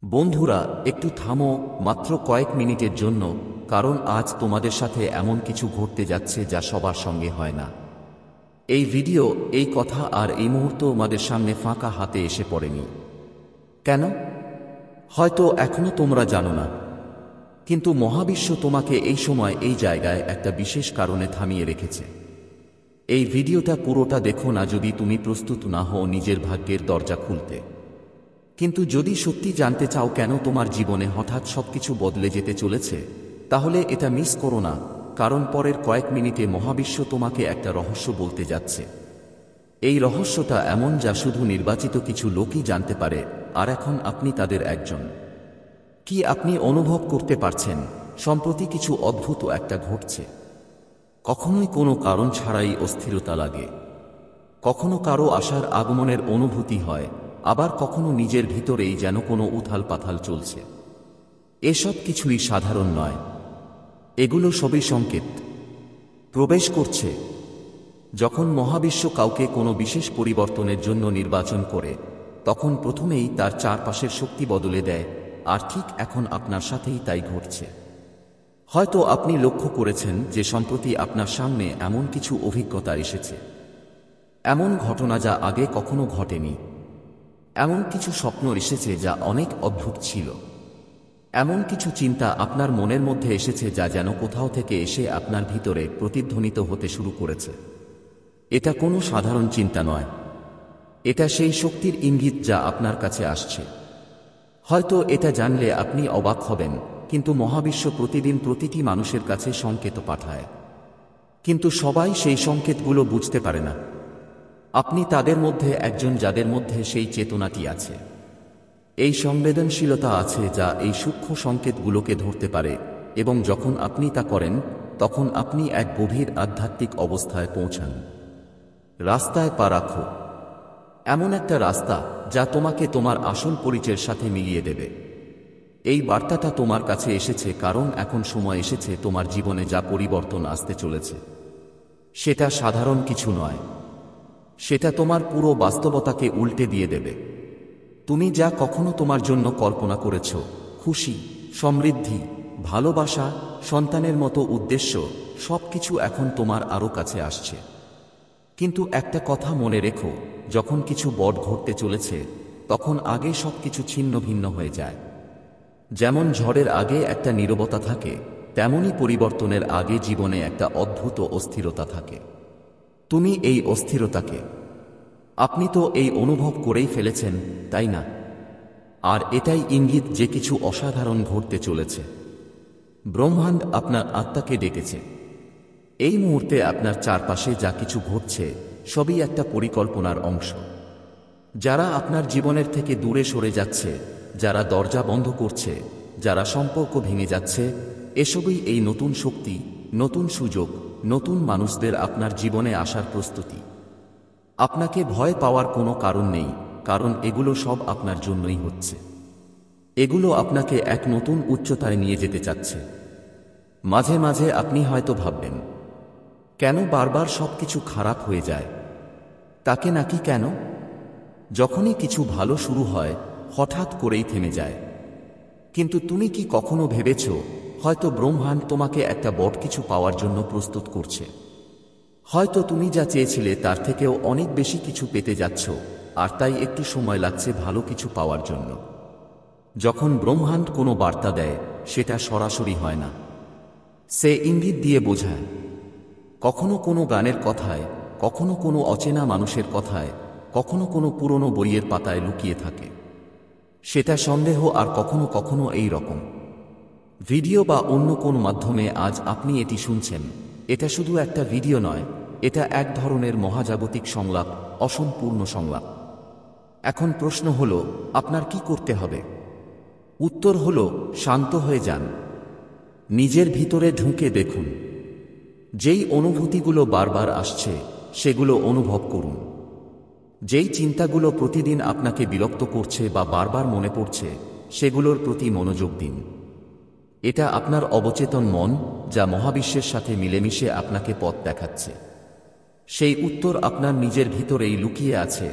বন্ধুরা, একটু থামো, মাত্র কয়েক মিনিটের জন্য, কারণ আজ তোমাদের সাথে এমন কিছু ঘটতে যাচ্ছে যা সবার সঙ্গে হয় না। এই ভিডিও, এই কথা আর এই মুহূর্ত আমাদের সামনে ফাঁকা হাতে এসে পড়েনি। কেন? হয়তো এখনো তোমরা জানো না, কিন্তু মহাবিশ্ব তোমাকে এই সময় এই জায়গায় একটা বিশেষ কারণে থামিয়ে রেখেছে। এই ভিডিওটা পুরোটা দেখো না যদি তুমি প্রস্তুত না হও নিজের ভাগ্যের দরজা খুলতে। কিন্তু যদি সত্যি জানতে চাও কেন তোমার জীবনে হঠাৎ সবকিছু বদলে যেতে চলেছে, তাহলে এটা মিস করো না, কারণ পরের কয়েক মিনিটে মহাবিশ্ব তোমাকে একটা রহস্য বলতে যাচ্ছে। এই রহস্যটা এমন যা শুধু নির্বাচিত কিছু লোকই জানতে পারে, আর এখন আপনি তাদের একজন। কি আপনি অনুভব করতে পারছেন সম্প্রতি কিছু অদ্ভুত একটা ঘটছে? কখনোই কোনো কারণ ছাড়াই অস্থিরতা লাগে, কখনো কারো আশার আগমনের অনুভূতি হয়, আবার কখনো নিজের ভিতরেই যেন কোনো উথাল পাথাল চলছে। এসব কিছুই সাধারণ নয়, এগুলো সবই সংকেত। প্রবেশ করছে। যখন মহাবিশ্ব কাউকে কোনো বিশেষ পরিবর্তনের জন্য নির্বাচন করে, তখন প্রথমেই তার চারপাশের শক্তি বদলে দেয়, আর ঠিক এখন আপনার সাথেই তাই ঘটছে। হয়তো আপনি লক্ষ্য করেছেন যে সম্প্রতি আপনার সামনে এমন কিছু অভিজ্ঞতা এসেছে, এমন ঘটনা যা আগে কখনো ঘটেনি, এমন কিছু স্বপ্ন এসেছে যা অনেক অদ্ভুত ছিল, এমন কিছু চিন্তা আপনার মনের মধ্যে এসেছে যা যেন কোথাও থেকে এসে আপনার ভিতরে প্রতিধ্বনিত হতে শুরু করেছে। এটা কোনো সাধারণ চিন্তা নয়, এটা সেই শক্তির ইঙ্গিত যা আপনার কাছে আসছে। হয়তো এটা জানলে আপনি অবাক হবেন, কিন্তু মহাবিশ্ব প্রতিদিন প্রতিটি মানুষের কাছে সংকেত পাঠায়, কিন্তু সবাই সেই সংকেতগুলো বুঝতে পারে না। আপনি তাদের মধ্যে একজন, যাদের মধ্যে সেই চেতনাটি আছে, এই সংবেদনশীলতা আছে যা এই সূক্ষ্ম সংকেতগুলোকে ধরতে পারে, এবং যখন আপনি তা করেন, তখন আপনি এক গভীর আধ্যাত্মিক অবস্থায় পৌঁছান। রাস্তায় পা রাখো, এমন একটা রাস্তা যা তোমাকে তোমার আসল পরিচয়ের সাথে মিলিয়ে দেবে। এই বার্তাটা তোমার কাছে এসেছে কারণ এখন সময় এসেছে তোমার জীবনে যা পরিবর্তন আসতে চলেছে, সেটা সাধারণ কিছু নয়, সেটা তোমার পুরো বাস্তবতাকে উল্টে দিয়ে দেবে। তুমি যা কখনো তোমার জন্য কল্পনা করেছ, খুশি, সমৃদ্ধি, ভালোবাসা, সন্তানের মতো উদ্দেশ্য, সবকিছু এখন তোমার আরও কাছে আসছে। কিন্তু একটা কথা মনে রেখো, যখন কিছু বড় ঘটতে চলেছে, তখন আগে সবকিছু ছিন্ন ভিন্ন হয়ে যায়। যেমন ঝড়ের আগে একটা নীরবতা থাকে, তেমনি পরিবর্তনের আগে জীবনে একটা অদ্ভুত অস্থিরতা থাকে। তুমি এই অস্থিরতাকে, আপনি তো এই অনুভব করেই ফেলেছেন, তাই না? আর এটাই ইঙ্গিত যে কিছু অসাধারণ ঘটতে চলেছে। ব্রহ্মাণ্ড আপনার আত্মাকে ডেকেছে। এই মুহূর্তে আপনার চারপাশে যা কিছু ঘটছে, সবই একটা পরিকল্পনার অংশ। যারা আপনার জীবনের থেকে দূরে সরে যাচ্ছে, যারা দরজা বন্ধ করছে, যারা সম্পর্ক ভেঙে যাচ্ছে, এসবই এই নতুন শক্তি, নতুন সুযোগ, নতুন মানুষদের আপনার জীবনে আসার প্রস্তুতি। আপনাকে ভয় পাওয়ার কোনো কারণ নেই, কারণ এগুলো সব আপনার জন্যই হচ্ছে। এগুলো আপনাকে এক নতুন উচ্চতায় নিয়ে যেতে চাচ্ছে। মাঝে মাঝে আপনি হয়তো ভাববেন, কেন বারবার সবকিছু খারাপ হয়ে যায়? তাকে নাকি কেন? যখনই কিছু ভালো শুরু হয়, হঠাৎ করেই থেমে যায়। কিন্তু তুমি কি কখনো ভেবেছ, হয়তো ব্রহ্মাণ্ড তোমাকে একটা বড় কিছু পাওয়ার জন্য প্রস্তুত করছে? হয়তো তুমি যা চেয়েছিলে তার থেকেও অনেক বেশি কিছু পেতে যাচ্ছ, আর তাই একটু সময় লাগছে ভালো কিছু পাওয়ার জন্য। যখন ব্রহ্মাণ্ড কোনো বার্তা দেয়, সেটা সরাসরি হয় না, সে ইঙ্গিত দিয়ে বোঝায়। কখনো কোনো গানের কথায়, কখনো কোনো অচেনা মানুষের কথায়, কখনো কোনো পুরনো বইয়ের পাতায় লুকিয়ে থাকে। সেটা সন্দেহ, আর কখনো কখনো এই রকম ভিডিও বা অন্য কোনো মাধ্যমে। আজ আপনি এটি শুনছেন, এটা শুধু একটা ভিডিও নয়, এটা এক ধরনের মহাজাগতিক সংলাপ, অসম্পূর্ণ সংলাপ। এখন প্রশ্ন হলো, আপনার কি করতে হবে? উত্তর হলো, শান্ত হয়ে যান, নিজের ভিতরে ঢুকে দেখুন। যেই অনুভূতিগুলো বারবার আসছে, সেগুলো অনুভব করুন। যেই চিন্তাগুলো প্রতিদিন আপনাকে বিরক্ত করছে বা বারবার মনে পড়ছে, সেগুলোর প্রতি মনোযোগ দিন। এটা আপনার অবচেতন মন, যা মহাবিশ্বের সাথে মিলেমিশে আপনাকে পথ দেখাচ্ছে। সেই উত্তর আপনার নিজের ভিতরেই লুকিয়ে আছে,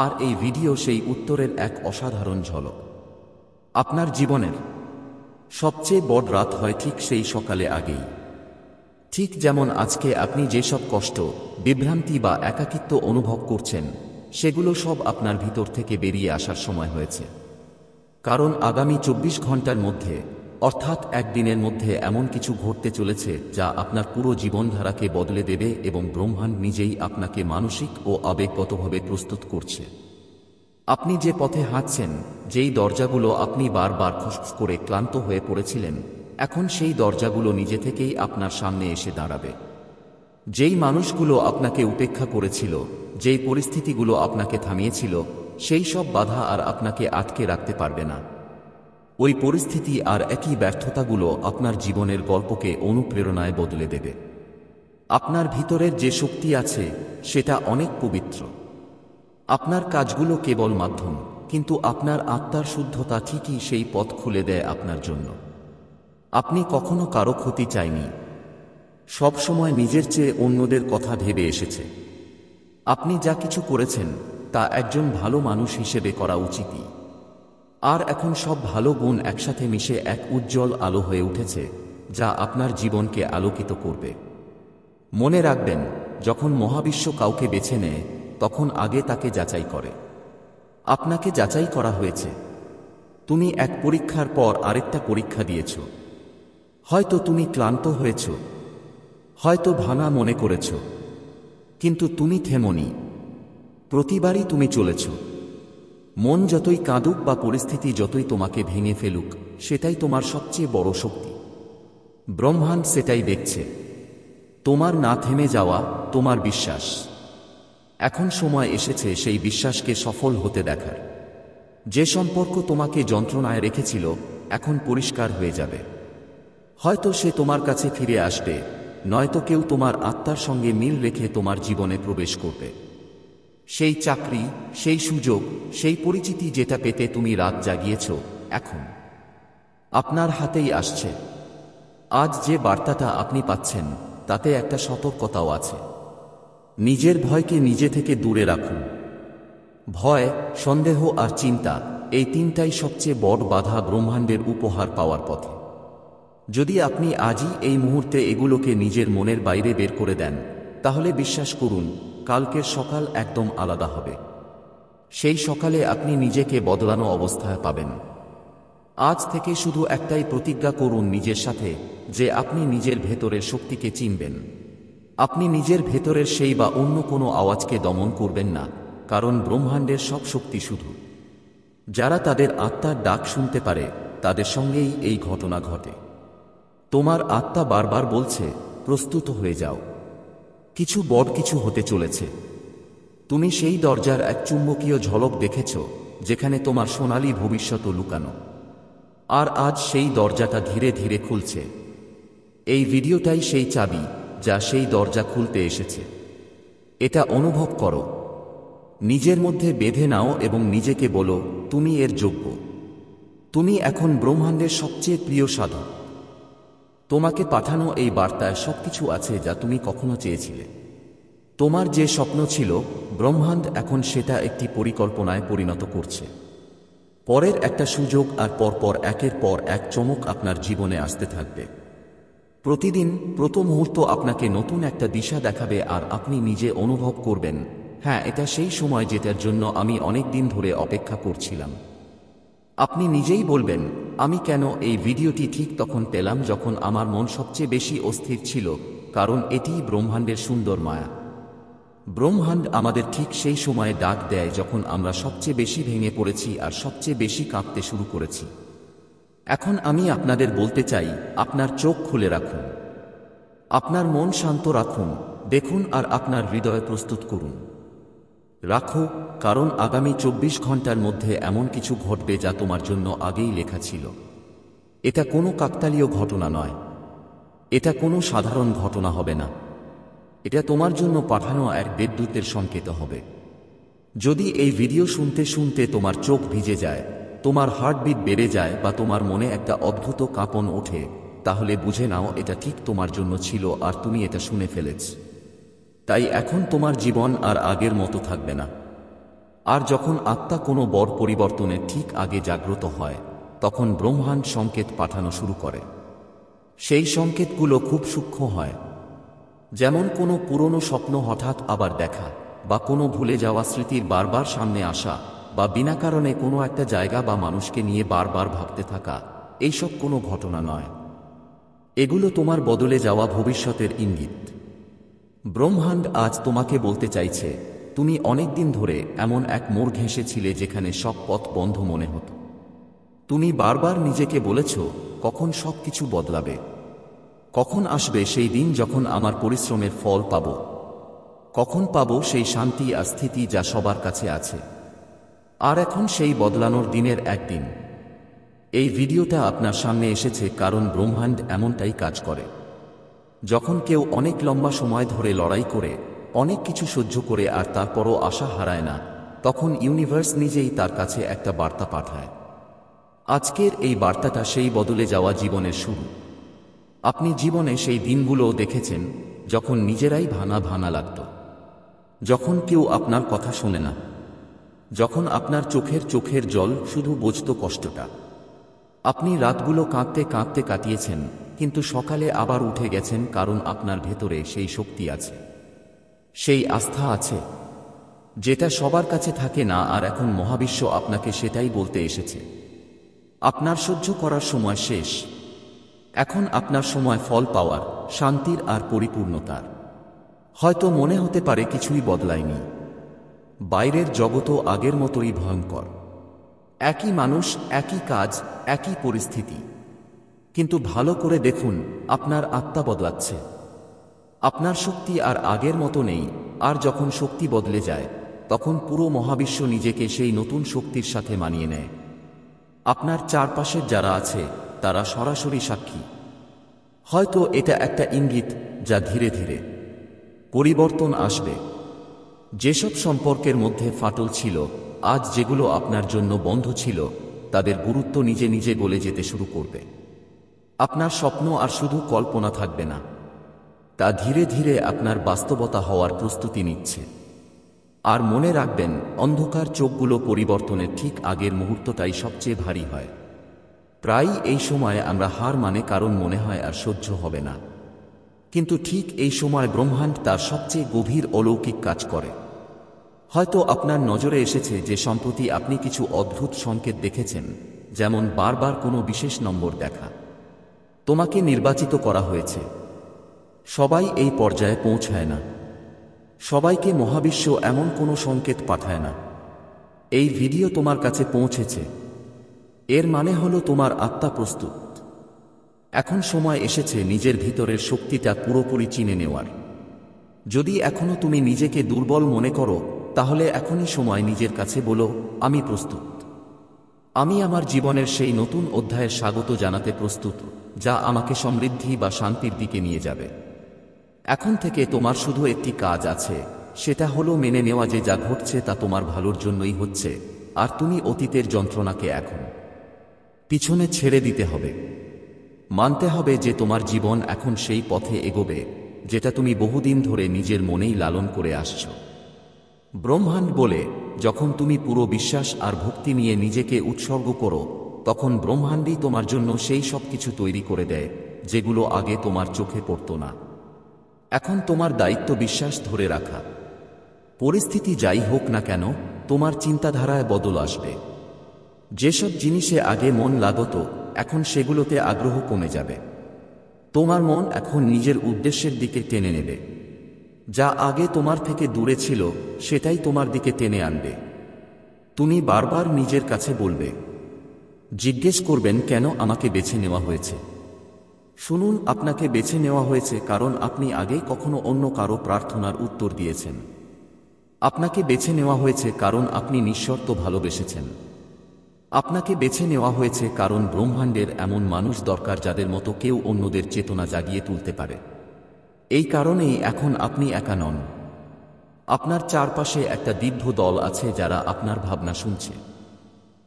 আর এই ভিডিও সেই উত্তরের এক অসাধারণ ঝলক। আপনার জীবনের সবচেয়ে বড় রাত হয় ঠিক সেই সকালে আগেই। ঠিক যেমন আজকে আপনি যেসব কষ্ট, বিভ্রান্তি বা একাকিত্ব অনুভব করছেন, সেগুলো সব আপনার ভিতর থেকে বেরিয়ে আসার সময় হয়েছে। কারণ আগামী 24 ঘন্টার মধ্যে, অর্থাৎ একদিনের মধ্যে এমন কিছু ঘটতে চলেছে যা আপনার পুরো জীবনধারাকে বদলে দেবে এবং ব্রহ্মাণ্ড নিজেই আপনাকে মানসিক ও আবেগগতভাবে প্রস্তুত করছে। আপনি যে পথে হাঁটছেন, যেই দরজাগুলো আপনি বারবার খসখস করে ক্লান্ত হয়ে পড়েছিলেন, এখন সেই দরজাগুলো নিজে থেকেই আপনার সামনে এসে দাঁড়াবে। যেই মানুষগুলো আপনাকে উপেক্ষা করেছিল, যেই পরিস্থিতিগুলো আপনাকে থামিয়েছিল, সেই সব বাধা আর আপনাকে আটকে রাখতে পারবে না। ওই পরিস্থিতি আর একই ব্যর্থতাগুলো আপনার জীবনের গল্পকে অনুপ্রেরণায় বদলে দেবে। আপনার ভিতরের যে শক্তি আছে সেটা অনেক পবিত্র। আপনার কাজগুলো কেবল মাধ্যম, কিন্তু আপনার আত্মার শুদ্ধতা ঠিকই সেই পথ খুলে দেয় আপনার জন্য। আপনি কখনো কারো ক্ষতি চাইনি, সব সময় নিজের চেয়ে অন্যদের কথা ভেবে এসেছে। আপনি যা কিছু করেছেন তা একজন ভালো মানুষ হিসেবে করা উচিতই। আর এখন সব ভালো গুণ একসাথে মিশে এক উজ্জ্বল আলো হয়ে উঠেছে, যা আপনার জীবনকে আলোকিত করবে। মনে রাখবেন, যখন মহাবিশ্ব কাউকে বেছে নেয়, তখন আগে তাকে যাচাই করে। আপনাকে যাচাই করা হয়েছে। তুমি এক পরীক্ষার পর আরেকটা পরীক্ষা দিয়েছ। হয়তো তুমি ক্লান্ত হয়েছ, হয়তো ভাঙা মনে করেছ, কিন্তু তুমি থেমোনি। প্রতিবারই তুমি চলেছ। মন যতই কাঁদুক বা পরিস্থিতি যতই তোমাকে ভেঙে ফেলুক, সেটাই তোমার সবচেয়ে বড় শক্তি। ব্রহ্মাণ্ড সেটাই দেখছে, তোমার না থেমে যাওয়া, তোমার বিশ্বাস। এখন সময় এসেছে সেই বিশ্বাসকে সফল হতে দেখার। যে সম্পর্ক তোমাকে যন্ত্রণায় রেখেছিল, এখন পরিষ্কার হয়ে যাবে। হয়তো সে তোমার কাছে ফিরে আসবে, নয়তো কেউ তোমার আত্মার সঙ্গে মিল রেখে তোমার জীবনে প্রবেশ করবে। সেই চাকরি, সেই সুযোগ, সেই পরিচিতি যেটা পেতে তুমি রাত জাগিয়েছ, এখন আপনার হাতেই আসছে। আজ যে বার্তাটা আপনি পাচ্ছেন, তাতে একটা সতর্কতাও আছে। নিজের ভয়কে নিজে থেকে দূরে রাখুন। ভয়, সন্দেহ আর চিন্তা, এই তিনটাই সবচেয়ে বড় বাধা ব্রহ্মাণ্ডের উপহার পাওয়ার পথে। যদি আপনি আজই এই মুহূর্তে এগুলোকে নিজের মনের বাইরে বের করে দেন, তাহলে বিশ্বাস করুন, কালকের সকাল একদম আলাদা হবে। সেই সকালে আপনি নিজেকে বদলানো অবস্থায় পাবেন। আজ থেকে শুধু একটাই প্রতিজ্ঞা করুন নিজের সাথে, যে আপনি নিজের ভেতরের শক্তিকে চিনবেন। আপনি নিজের ভেতরের সেই বা অন্য কোনো আওয়াজকে দমন করবেন না, কারণ ব্রহ্মাণ্ডের সব শক্তি শুধু যারা তাদের আত্মার ডাক শুনতে পারে, তাদের সঙ্গেই এই ঘটনা ঘটে। তোমার আত্মা বারবার বলছে, প্রস্তুত হয়ে যাও, কিছু বড় কিছু হতে চলেছে। তুমি সেই দরজার এক চুম্বকীয় ঝলক দেখেছ, যেখানে তোমার সোনালী ভবিষ্যৎ লুকানো। আর আজ সেই দরজাটা ধীরে ধীরে খুলছে। এই ভিডিওটাই সেই চাবি, যা সেই দরজা খুলতে এসেছে। এটা অনুভব করো, নিজের মধ্যে বেঁধে নাও এবং নিজেকে বলো, তুমি এর যোগ্য। তুমি এখন ব্রহ্মাণ্ডের সবচেয়ে প্রিয় সাধক। তোমাকে পাঠানো এই বার্তায় সবকিছু আছে যা তুমি কখনো চেয়েছিলে। তোমার যে স্বপ্ন ছিল, ব্রহ্মাণ্ড এখন সেটা একটি পরিকল্পনায় পরিণত করছে। পরের একটা সুযোগ আর পরপর একের পর এক চমক আপনার জীবনে আসতে থাকবে। প্রতিদিন, প্রতি মুহূর্ত আপনাকে নতুন একটা দিশা দেখাবে আর আপনি নিজে অনুভব করবেন, হ্যাঁ, এটা সেই সময় যেটার জন্য আমি অনেক দিন ধরে অপেক্ষা করছিলাম। আপনি নিজেই বলবেন, আমি কেন এই ভিডিওটি ঠিক তখন পেলাম যখন আমার মন সবচেয়ে বেশি অস্থির ছিল, কারণ এটিই ব্রহ্মাণ্ডের সুন্দর মায়া। ব্রহ্মাণ্ড আমাদের ঠিক সেই সময়ে ডাক দেয় যখন আমরা সবচেয়ে বেশি ভেঙে পড়েছি আর সবচেয়ে বেশি কাঁপতে শুরু করেছি। এখন আমি আপনাদের বলতে চাই, আপনার চোখ খুলে রাখুন, আপনার মন শান্ত রাখুন, দেখুন আর আপনার হৃদয় প্রস্তুত করুন। রাখো, কারণ আগামী 24 ঘন্টার মধ্যে এমন কিছু ঘটবে যা তোমার জন্য আগেই লেখা ছিল। এটা কোনো কাকতালীয় ঘটনা নয়, এটা কোনো সাধারণ ঘটনা হবে না। এটা তোমার জন্য পাঠানো এক দেবদূতের সংকেত হবে। যদি এই ভিডিও শুনতে শুনতে তোমার চোখ ভিজে যায়, তোমার হার্টবিট বেড়ে যায় বা তোমার মনে একটা অদ্ভুত কাঁপন ওঠে, তাহলে বুঝে নাও এটা ঠিক তোমার জন্য ছিল আর তুমি এটা শুনে ফেলেছ। তাই এখন তোমার জীবন আর আগের মতো থাকবে না। আর যখন আত্মা কোনো বড় পরিবর্তনের ঠিক আগে জাগ্রত হয়, তখন ব্রহ্মাণ্ড সংকেত পাঠানো শুরু করে। সেই সংকেতগুলো খুব সূক্ষ্ম হয়, যেমন কোনো পুরনো স্বপ্ন হঠাৎ আবার দেখা, বা কোনো ভুলে যাওয়া স্মৃতির বারবার সামনে আসা, বা বিনা কারণে কোনো একটা জায়গা বা মানুষকে নিয়ে বারবার ভাবতে থাকা। এইসব কোনো ঘটনা নয়, এগুলো তোমার বদলে যাওয়া ভবিষ্যতের ইঙ্গিত। ব্রহ্মাণ্ড আজ তোমাকে বলতে চাইছে, তুমি অনেকদিন ধরে এমন এক মোড় ঘেঁষেছিলে যেখানে সব পথ বন্ধ মনে হতো। তুমি বারবার নিজেকে বলেছ, কখন সব কিছু বদলাবে, কখন আসবে সেই দিন যখন আমার পরিশ্রমের ফল পাব, কখন পাব সেই শান্তি আর স্থিতি যা সবার কাছে আছে। আর এখন সেই বদলানোর দিনের একদিন। এই ভিডিওটা আপনার সামনে এসেছে কারণ ব্রহ্মাণ্ড এমনটাই কাজ করে। যখন কেউ অনেক লম্বা সময় ধরে লড়াই করে, অনেক কিছু সহ্য করে আর তারপরও আশা হারায় না, তখন ইউনিভার্স নিজেই তার কাছে একটা বার্তা পাঠায়। আজকের এই বার্তাটা সেই বদলে যাওয়া জীবনের শুরু। আপনি জীবনে সেই দিনগুলোও দেখেছেন যখন নিজেরাই ভানা ভানা লাগত, যখন কেউ আপনার কথা শোনে না, যখন আপনার চোখের জল শুধু বুঝত কষ্টটা। আপনি রাতগুলো কাঁদতে কাঁদতে কাটিয়েছেন, কিন্তু সকালে আবার উঠে গেছেন কারণ আপনার ভেতরে সেই শক্তি আছে, সেই আস্থা আছে, যেটা সবার কাছে থাকে না। আর এখন মহাবিশ্ব আপনাকে সেটাই বলতে এসেছে, আপনার সহ্য করার সময় শেষ। এখন আপনার সময় ফল পাওয়ার, শান্তির আর পরিপূর্ণতার। হয়তো মনে হতে পারে কিছুই বদলায়নি, বাইরের জগৎও আগের মতোই ভয়ঙ্কর, একই মানুষ, একই কাজ, একই পরিস্থিতি। কিন্তু ভালো করে দেখুন, আপনার আত্মা বদলাচ্ছে। আপনার শক্তি আর আগের মতো নেই। আর যখন শক্তি বদলে যায়, তখন পুরো মহাবিশ্ব নিজেকে সেই নতুন শক্তির সাথে মানিয়ে নেয়। আপনার চারপাশের যারা আছে তারা সরাসরি সাক্ষী। হয়তো এটা একটা ইঙ্গিত যা ধীরে ধীরে পরিবর্তন আসবে। যেসব সম্পর্কের মধ্যে ফাটল ছিল, আজ যেগুলো আপনার জন্য বন্ধ ছিল, তাদের গুরুত্ব নিজে নিজে গলে যেতে শুরু করবে। আপনার স্বপ্ন আর শুধু কল্পনা থাকবে না, তা ধীরে ধীরে আপনার বাস্তবতা হওয়ার প্রস্তুতি নিচ্ছে। আর মনে রাখবেন, অন্ধকার চোখগুলো পরিবর্তনের ঠিক আগের মুহূর্তটাই সবচেয়ে ভারী হয়। প্রায়ই এই সময়ে আমরা হার মানে, কারণ মনে হয় আর সহ্য হবে না। কিন্তু ঠিক এই সময় ব্রহ্মাণ্ড তার সবচেয়ে গভীর অলৌকিক কাজ করে। হয়তো আপনার নজরে এসেছে যে সম্প্রতি আপনি কিছু অদ্ভুত সংকেত দেখেছেন, যেমন বারবার কোনো বিশেষ নম্বর দেখা, তোমাকে নির্বাচিত করা হয়েছে। সবাই এই পর্যায়ে পৌঁছায় না, সবাইকে মহাবিশ্ব এমন কোনো সংকেত পাঠায় না। এই ভিডিও তোমার কাছে পৌঁছেছে, এর মানে হলো তোমার আত্মা প্রস্তুত। এখন সময় এসেছে নিজের ভিতরের শক্তিটা পুরোপুরি চিনে নেওয়ার। যদি এখনো তুমি নিজেকে দুর্বল মনে করো, তাহলে এখনই সময় নিজের কাছে বলো, আমি প্রস্তুত। আমি আমার জীবনের সেই নতুন অধ্যায়ের স্বাগত জানাতে প্রস্তুত, যা আমাকে সমৃদ্ধি বা শান্তির দিকে নিয়ে যাবে। এখন থেকে তোমার শুধু একটি কাজ আছে, সেটা হলো মেনে নেওয়া যে যা ঘটছে তা তোমার ভালোর জন্যই হচ্ছে। আর তুমি অতীতের যন্ত্রণাকে এখন পিছনে ছেড়ে দিতে হবে। মানতে হবে যে তোমার জীবন এখন সেই পথে এগোবে যেটা তুমি বহুদিন ধরে নিজের মনেই লালন করে আসছো। ব্রহ্মাণ্ড বলে, যখন তুমি পুরো বিশ্বাস আর ভক্তি নিয়ে নিজেকে উৎসর্গ করো, তখন ব্রহ্মাণ্ডই তোমার জন্য সেই সব কিছু তৈরি করে দেয় যেগুলো আগে তোমার চোখে পড়তো না। এখন তোমার দায়িত্ব বিশ্বাস ধরে রাখা। পরিস্থিতি যাই হোক না কেন, তোমার চিন্তাধারায় বদল আসবে। যেসব জিনিসে আগে মন লাগতো, এখন সেগুলোতে আগ্রহ কমে যাবে। তোমার মন এখন নিজের উদ্দেশ্যের দিকে টেনে নেবে। যা আগে তোমার থেকে দূরে ছিল, সেটাই তোমার দিকে টেনে আনবে। তুমি বারবার নিজের কাছে বলবে, জিজ্ঞেস করবেন, কেন আমাকে বেছে নেওয়া হয়েছে? শুনুন, আপনাকে বেছে নেওয়া হয়েছে কারণ আপনি আগে কখনো অন্য কারো প্রার্থনার উত্তর দিয়েছেন। আপনাকে বেছে নেওয়া হয়েছে কারণ আপনি নিঃশর্ত ভালোবেসেছেন। আপনাকে বেছে নেওয়া হয়েছে কারণ ব্রহ্মাণ্ডের এমন মানুষ দরকার যাদের মতো কেউ অন্যদের চেতনা জাগিয়ে তুলতে পারে। এই কারণেই এখন আপনি একা নন। আপনার চারপাশে একটা দীর্ঘ দল আছে যারা আপনার ভাবনা শুনছে,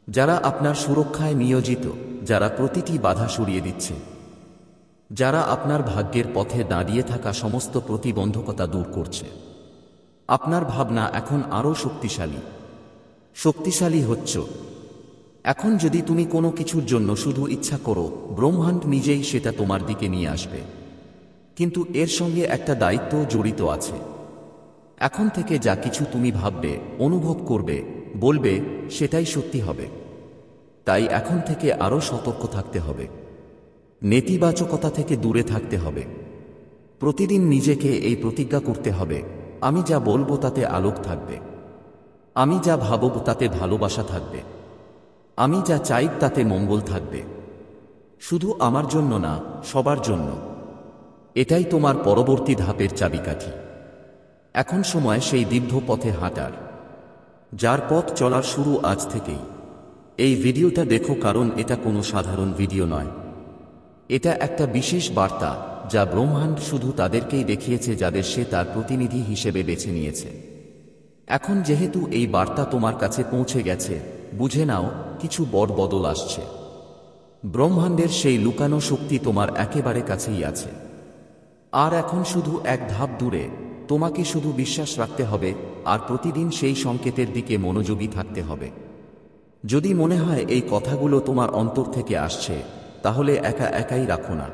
যারা আপনার সুরক্ষায় নিয়োজিত, যারা প্রতিটি বাধা সরিয়ে দিচ্ছে, যারা আপনার ভাগ্যের পথে দাঁড়িয়ে থাকা সমস্ত প্রতিবন্ধকতা দূর করছে। আপনার ভাবনা এখন আরও শক্তিশালী হচ্ছে। এখন যদি তুমি কোনো কিছুর জন্য শুধু ইচ্ছা করো, ব্রহ্মাণ্ড নিজেই সেটা তোমার দিকে নিয়ে আসবে। কিন্তু এর সঙ্গে একটা দায়িত্ব জড়িত আছে। এখন থেকে যা কিছু তুমি ভাববে, অনুভব করবে, বলবে, সেটাই সত্যি হবে। তাই এখন থেকে আরও সতর্ক থাকতে হবে। নেতিবাচকতা থেকে দূরে থাকতে হবে। প্রতিদিন নিজেকে এই প্রতিজ্ঞা করতে হবে, আমি যা বলবো তাতে আলোক থাকবে, আমি যা ভাবব তাতে ভালোবাসা থাকবে, আমি যা চাই তাতে মঙ্গল থাকবে। শুধু আমার জন্য না, সবার জন্য। এটাই তোমার পরবর্তী ধাপের চাবিকাঠি। এখন সময় সেই দীর্ঘ পথে হাঁটার, যার পথ চলার শুরু আজ থেকেই। এই ভিডিওটা দেখো, কারণ এটা কোনো সাধারণ ভিডিও নয়। এটা একটা বিশেষ বার্তা যা ব্রহ্মাণ্ড শুধু তাদেরকেই দেখিয়েছে যাদের সে তার প্রতিনিধি হিসেবে বেছে নিয়েছে। এখন যেহেতু এই বার্তা তোমার কাছে পৌঁছে গেছে, বুঝে নাও কিছু বড় বদল আসছে। ব্রহ্মাণ্ডের সেই লুকানো শক্তি তোমার একেবারে কাছেই আছে। আর এখন শুধু এক ধাপ দূরে, তোমাকে শুধু বিশ্বাস রাখতে হবে আর প্রতিদিন সেই সংকেতের দিকে মনোযোগী থাকতে হবে। যদি মনে হয় এই কথাগুলো তোমার অন্তর থেকে আসছে, তাহলে একা একাই রাখো না।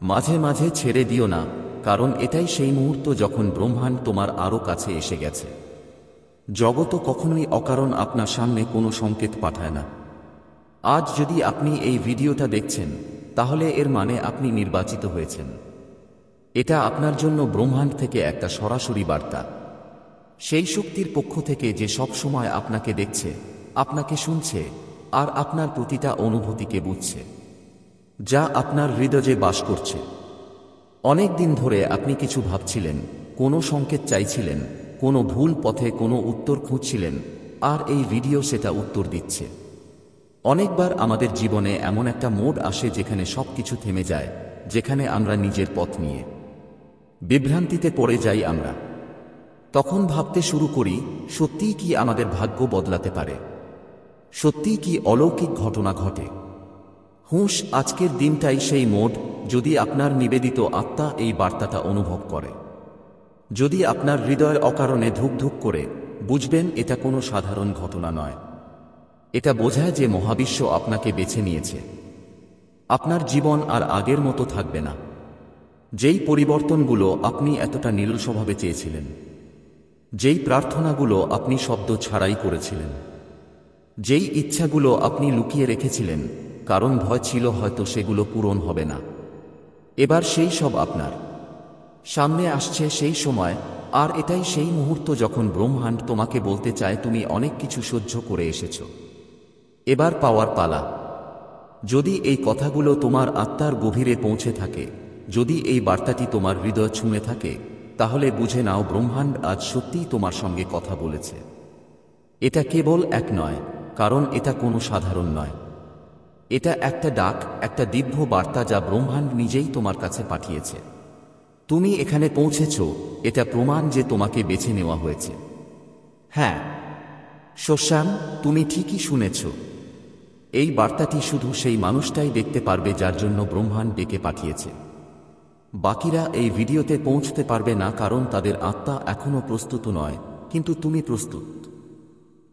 মাঝে মাঝে ছেড়ে দিও না, কারণ এটাই সেই মুহূর্ত যখন ব্রহ্মাণ্ড তোমার আরও কাছে এসে গেছে। জগৎ কখনোই অকারণ আপনার সামনে কোনো সংকেত পাঠায় না। আজ যদি আপনি এই ভিডিওটা দেখছেন, তাহলে এর মানে আপনি নির্বাচিত হয়েছেন। এটা আপনার জন্য ব্রহ্মাণ্ড থেকে একটা সরাসরি বার্তা, সেই শক্তির পক্ষ থেকে যে সব সময় আপনাকে দেখছে, আপনাকে শুনছে আর আপনার প্রতিটা অনুভূতিকে বুঝছে, যা আপনার হৃদয়ে বাস করছে। অনেক দিন ধরে আপনি কিছু ভাবছিলেন, কোনো সংকেত চাইছিলেন, কোনো ভুল পথে কোনো উত্তর খুঁজছিলেন, আর এই ভিডিও সেটা উত্তর দিচ্ছে। অনেকবার আমাদের জীবনে এমন একটা মোড় আসে যেখানে সবকিছু থেমে যায়, যেখানে আমরা নিজের পথ নিয়ে বিভ্রান্তিতে পড়ে যাই। আমরা তখন ভাবতে শুরু করি, সত্যিই কি আমাদের ভাগ্য বদলাতে পারে? সত্যিই কি অলৌকিক ঘটনা ঘটে? হুঁশ, আজকের দিনটাই সেই মোড়। যদি আপনার নিবেদিত আত্মা এই বার্তাটা অনুভব করে, যদি আপনার হৃদয় অকারণে ধুকধুক করে, বুঝবেন এটা কোনো সাধারণ ঘটনা নয়। এটা বোঝায় যে মহাবিশ্ব আপনাকে বেছে নিয়েছে। আপনার জীবন আর আগের মতো থাকবে না। যেই পরিবর্তনগুলো আপনি এতটা নিরলসভাবে চেয়েছিলেন, যেই প্রার্থনাগুলো আপনি শব্দ ছাড়াই করেছিলেন, যেই ইচ্ছাগুলো আপনি লুকিয়ে রেখেছিলেন কারণ ভয় ছিল হয়তো সেগুলো পূরণ হবে না, এবার সেই সব আপনার সামনে আসছে। সেই সময়, আর এটাই সেই মুহূর্ত যখন ব্রহ্মাণ্ড তোমাকে বলতে চায়, তুমি অনেক কিছু সহ্য করে এসেছো, এবার পাওয়ার পালা। যদি এই কথাগুলো তোমার আত্মার গভীরে পৌঁছে থাকে, যদি এই বার্তাটি তোমার হৃদয় ছুঁয়ে থাকে, তাহলে বুঝে নাও ব্রহ্মাণ্ড আজ সত্যিই তোমার সঙ্গে কথা বলেছে। এটা কেবল এক নয়, কারণ এটা কোনো সাধারণ নয়। এটা একটা ডাক, একটা দিব্য বার্তা যা ব্রহ্মাণ্ড নিজেই তোমার কাছে পাঠিয়েছে। তুমি এখানে পৌঁছেছ, এটা প্রমাণ যে তোমাকে বেছে নেওয়া হয়েছে। হ্যাঁ শশাঙ্ক, তুমি ঠিকই শুনেছ। এই বার্তাটি শুধু সেই মানুষটাই দেখতে পারবে যার জন্য ব্রহ্মাণ্ড ডেকে পাঠিয়েছে। বাকিরা এই ভিডিওতে পৌঁছতে পারবে না, কারণ তাদের আত্মা এখনো প্রস্তুত নয়, কিন্তু তুমি প্রস্তুত।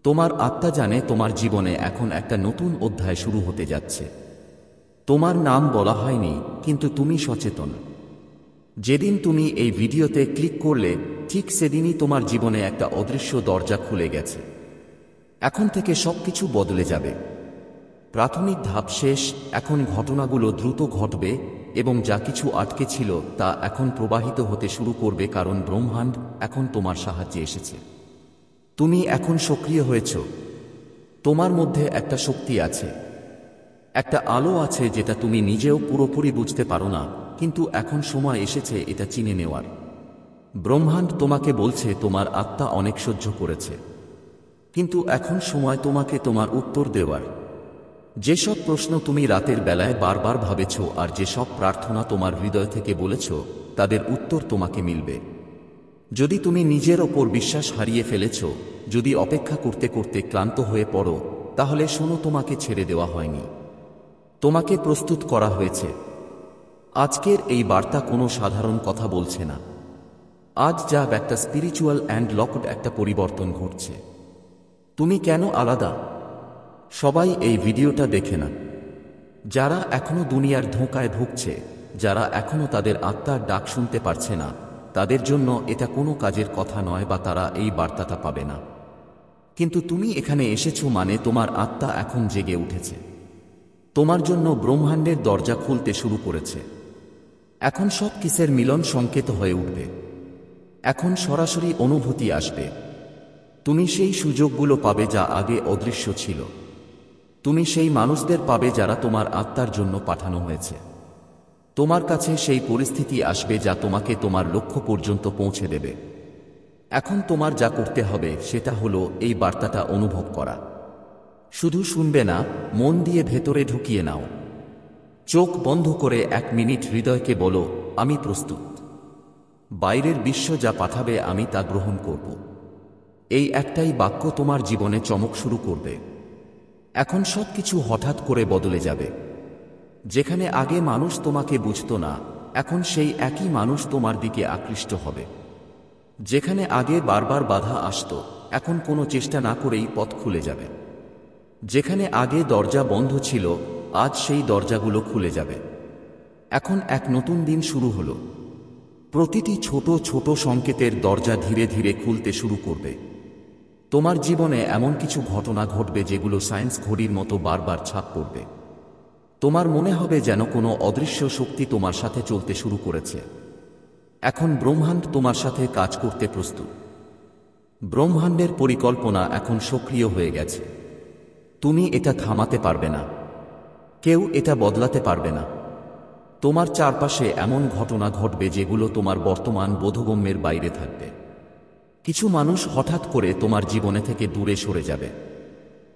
তোমার আত্মা জানে তোমার জীবনে এখন একটা নতুন অধ্যায় শুরু হতে যাচ্ছে। তোমার নাম বলা হয়নি, কিন্তু তুমি সচেতন। যেদিন তুমি এই ভিডিওতে ক্লিক করলে, ঠিক সেদিনই তোমার জীবনে একটা অদৃশ্য দরজা খুলে গেছে। এখন থেকে সবকিছু বদলে যাবে। প্রাথমিক ধাপ শেষ, এখন ঘটনাগুলো দ্রুত ঘটবে এবং যা কিছু আটকে ছিল তা এখন প্রবাহিত হতে শুরু করবে, কারণ ব্রহ্মাণ্ড এখন তোমার সাহায্যে এসেছে। তুমি এখন সক্রিয় হয়েছ। তোমার মধ্যে একটা শক্তি আছে, একটা আলো আছে যেটা তুমি নিজেও পুরোপুরি বুঝতে পারো না, কিন্তু এখন সময় এসেছে এটা চিনে নেওয়ার। ব্রহ্মাণ্ড তোমাকে বলছে তোমার আত্মা অনেক সহ্য করেছে, কিন্তু এখন সময় তোমাকে তোমার উত্তর দেওয়ার। যেসব প্রশ্ন তুমি রাতের বেলায় বারবার ভাবেছ আর যেসব প্রার্থনা তোমার হৃদয় থেকে বলেছ, তাদের উত্তর তোমাকে মিলবে। যদি তুমি নিজের ওপর বিশ্বাস হারিয়ে ফেলেছ, যদি অপেক্ষা করতে করতে ক্লান্ত হয়ে পড়ো, তাহলে শোনো, তোমাকে ছেড়ে দেওয়া হয়নি, তোমাকে প্রস্তুত করা হয়েছে। আজকের এই বার্তা কোনো সাধারণ কথা বলছে না। আজ যা একটা স্পিরিচুয়াল অ্যান্ড লকড একটা পরিবর্তন ঘটছে। তুমি কেন আলাদা? সবাই এই ভিডিওটা দেখে না। যারা এখনো দুনিয়ার ধোঁকায় ভুগছে, যারা এখনো তাদের আত্মার ডাক শুনতে পারছে না, তাদের জন্য এটা কোনো কাজের কথা নয় বা তারা এই বার্তাটা পাবে না। কিন্তু তুমি এখানে এসেছো মানে তোমার আত্মা এখন জেগে উঠেছে। তোমার জন্য ব্রহ্মাণ্ডের দরজা খুলতে শুরু করেছে। এখন সব কিসের মিলন সংকেত হয়ে উঠবে। এখন সরাসরি অনুভূতি আসবে। তুমি সেই সুযোগগুলো পাবে যা আগে অদৃশ্য ছিল। তুমি সেই মানুষদের পাবে যারা তোমার আত্মার জন্য পাঠানো হয়েছে। তোমার কাছে সেই পরিস্থিতি আসবে যা তোমাকে তোমার লক্ষ্য পর্যন্ত পৌঁছে দেবে। এখন তোমার যা করতে হবে সেটা হলো এই বার্তাটা অনুভব করা। শুধু শুনবে না, মন দিয়ে ভেতরে ঢুকিয়ে নাও। চোখ বন্ধ করে 1 মিনিট হৃদয়কে বলো, আমি প্রস্তুত। বাইরের বিশ্ব যা পাঠাবে আমি তা গ্রহণ করব। এই একটাই বাক্য তোমার জীবনে চমক শুরু করবে। এখন সবকিছু হঠাৎ করে বদলে যাবে। যেখানে আগে মানুষ তোমাকে বুঝতো না, এখন সেই একই মানুষ তোমার দিকে আকৃষ্ট হবে। যেখানে আগে বারবার বাধা আসতো, এখন কোনো চেষ্টা না করেই পথ খুলে যাবে। যেখানে আগে দরজা বন্ধ ছিল, আজ সেই দরজাগুলো খুলে যাবে। এখন এক নতুন দিন শুরু হলো। প্রতিটি ছোট ছোট সংকেতের দরজা ধীরে ধীরে খুলতে শুরু করবে। তোমার জীবনে এমন কিছু ঘটনা ঘটবে যেগুলো সায়েন্স ঘড়ির মতো বারবার ছাপ পড়বে। তোমার মনে হবে যেন কোনো অদৃশ্য শক্তি তোমার সাথে চলতে শুরু করেছে। এখন ব্রহ্মাণ্ড তোমার সাথে কাজ করতে প্রস্তুত। ব্রহ্মাণ্ডের পরিকল্পনা এখন সক্রিয় হয়ে গেছে। তুমি এটা থামাতে পারবে না। কেউ এটা বদলাতে পারবে না। তোমার চারপাশে এমন ঘটনা ঘটবে যেগুলো তোমার বর্তমান বোধগম্যের বাইরে থাকবে। কিছু মানুষ হঠাৎ করে তোমার জীবনে থেকে দূরে সরে যাবে।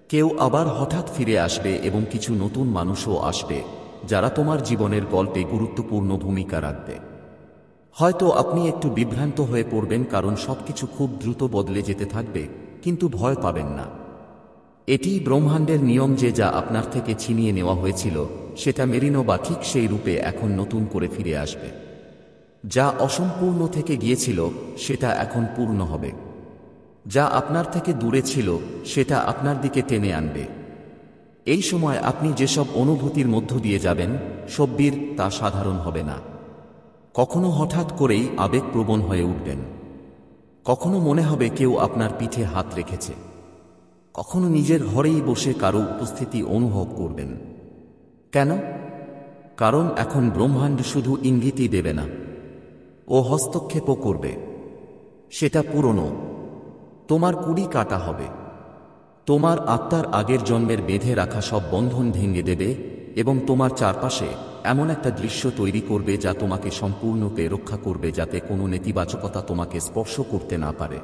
কেউ আবার হঠাৎ ফিরে আসবে এবং কিছু নতুন মানুষও আসবে যারা তোমার জীবনের গল্পে গুরুত্বপূর্ণ ভূমিকা রাখবে। হয়তো আপনি একটু বিভ্রান্ত হয়ে পড়বেন কারণ সবকিছু খুব দ্রুত বদলে যেতে থাকবে, কিন্তু ভয় পাবেন না। এটিই ব্রহ্মাণ্ডের নিয়ম যে যা আপনার থেকে ছিনিয়ে নেওয়া হয়েছিল সেটা মেরিনো বা ঠিক সেই রূপে এখন নতুন করে ফিরে আসবে। যা অসম্পূর্ণ থেকে গিয়েছিল সেটা এখন পূর্ণ হবে। যা আপনার থেকে দূরে ছিল সেটা আপনার দিকে টেনে আনবে। এই সময় আপনি যেসব অনুভূতির মধ্য দিয়ে যাবেন, সব্বির তা সাধারণ হবে না। কখনো হঠাৎ করেই আবেগপ্রবণ হয়ে উঠবেন। কখনো মনে হবে কেউ আপনার পিঠে হাত রেখেছে। কখনো নিজের ঘরেই বসে কারো উপস্থিতি অনুভব করবেন। কেন? কারণ এখন ব্রহ্মাণ্ড শুধু ইঙ্গিতই দেবে না, ও হস্তক্ষেপও করবে। সেটা পুরনো তোমার কুড়ি কাটা হবে। তোমার আত্মার আগের জন্মের বেঁধে রাখা সব বন্ধন ভেঙে দেবে এবং তোমার চারপাশে এমন একটা দৃশ্য তৈরি করবে যা তোমাকে সম্পূর্ণরূপে রক্ষা করবে, যাতে কোনো নেতিবাচকতা তোমাকে স্পর্শ করতে না পারে।